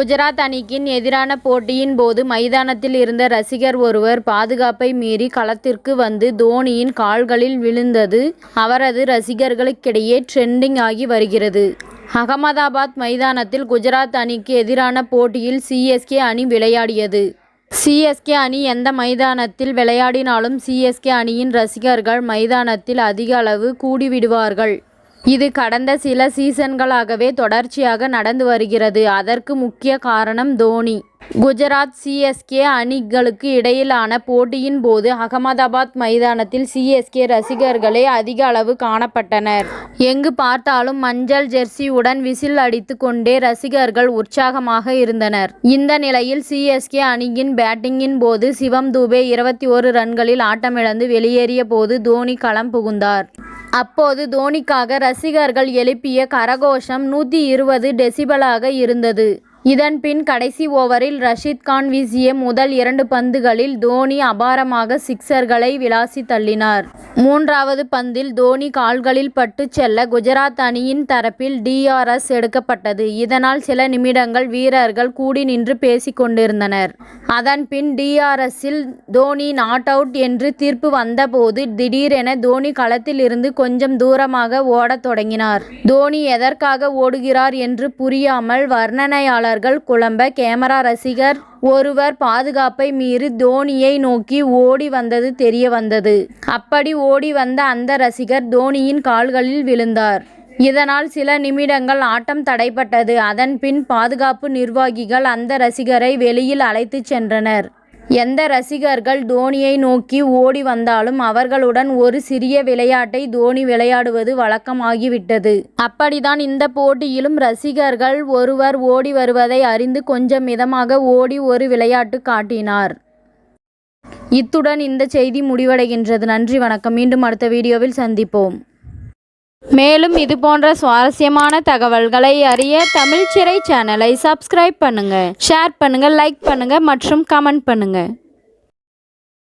குஜராத் அணிக்கு எதிரான போட்டியின் போது மைதானத்தில் இருந்த ரசிகர் ஒருவர் பாதுகாப்பை மீறி களத்திற்கு வந்து தோனியின் கால்களில் விழுந்தது அவரது ரசிகர்களுக்கிடையே ட்ரெண்டிங் ஆகி வருகிறது. அகமதாபாத் மைதானத்தில் குஜராத் அணிக்கு எதிரான போட்டியில் சிஎஸ்கே அணி விளையாடியது. சிஎஸ்கே அணி எந்த மைதானத்தில் விளையாடினாலும் சிஎஸ்கே அணியின் ரசிகர்கள் மைதானத்தில் அதிக அளவு கூடிவிடுவார்கள். இது கடந்த சில சீசன்களாகவே தொடர்ச்சியாக நடந்து வருகிறது. அதற்கு முக்கிய காரணம் தோனி. குஜராத் சிஎஸ்கே அணிகளுக்கு இடையிலான போட்டியின் போது அகமதாபாத் மைதானத்தில் சிஎஸ்கே ரசிகர்களே அதிக அளவு காணப்பட்டனர். எங்கு பார்த்தாலும் மஞ்சள் ஜெர்சியுடன் விசில் அடித்து கொண்டே ரசிகர்கள் உற்சாகமாக இருந்தனர். இந்த நிலையில் சிஎஸ்கே அணியின் பேட்டிங்கின் போது சிவம் தூபே 21 ரன்களில் ஆட்டமிழந்து வெளியேறிய போது தோனி களம் புகுந்தார். அப்போது தோனிக்காக ரசிகர்கள் எழுப்பிய கரகோஷம் 120 டெசிபலாக இருந்தது. இதன் பின் கடைசி ஓவரில் ரஷீத் கான் வீசிய முதல் 2 பந்துகளில் தோனி அபாரமாக சிக்சர்களை விளாசி தள்ளினார். 3வது பந்தில் தோனி கால்களில் பட்டு செல்ல குஜராத் அணியின் தரப்பில் DRS எடுக்கப்பட்டது. இதனால் சில நிமிடங்கள் வீரர்கள் கூடி நின்று பேசிக் கொண்டிருந்தனர். அதன் பின் DRSல் தோனி நாட் அவுட் என்று தீர்ப்பு வந்தபோது திடீரென தோனி களத்தில் இருந்து கொஞ்சம் தூரமாக ஓடத் தொடங்கினார். தோனி எதற்காக ஓடுகிறார் என்று புரியாமல் வர்ணனையாளர் குழம்ப கேமரா ரசிகர் ஒருவர் பாதுகாப்பை மீறி தோனியை நோக்கி ஓடி வந்தது தெரிய வந்தது. அப்படி ஓடி வந்த அந்த ரசிகர் தோனியின் கால்களில் விழுந்தார். இதனால் சில நிமிடங்கள் ஆட்டம் தடைபட்டது. அதன் பின் பாதுகாப்பு நிர்வாகிகள் அந்த ரசிகரை வெளியில் அழைத்து சென்றனர். எந்த ரசிகர்கள் தோனியை நோக்கி ஓடி வந்தாலும் அவர்களுடன் ஒரு சிறிய விளையாட்டை தோனி விளையாடுவது வழக்கமாகிவிட்டது. அப்படித்தான் இந்த போட்டியிலும் ரசிகர்கள் ஒருவர் ஓடி வருவதை அறிந்து கொஞ்சம் மிதமாக ஓடி ஒரு விளையாட்டு காட்டினார். இத்துடன் இந்த செய்தி முடிவடைகின்றது. நன்றி, வணக்கம். மீண்டும் அடுத்த வீடியோவில் சந்திப்போம். மேலும் இது போன்ற சுவாரஸ்யமான தகவல்களை அறிய தமிழ் சிறை சேனலை சப்ஸ்கிரைப் பண்ணுங்க, ஷேர் பண்ணுங்க, லைக் பண்ணுங்க மற்றும் கமெண்ட் பண்ணுங்க.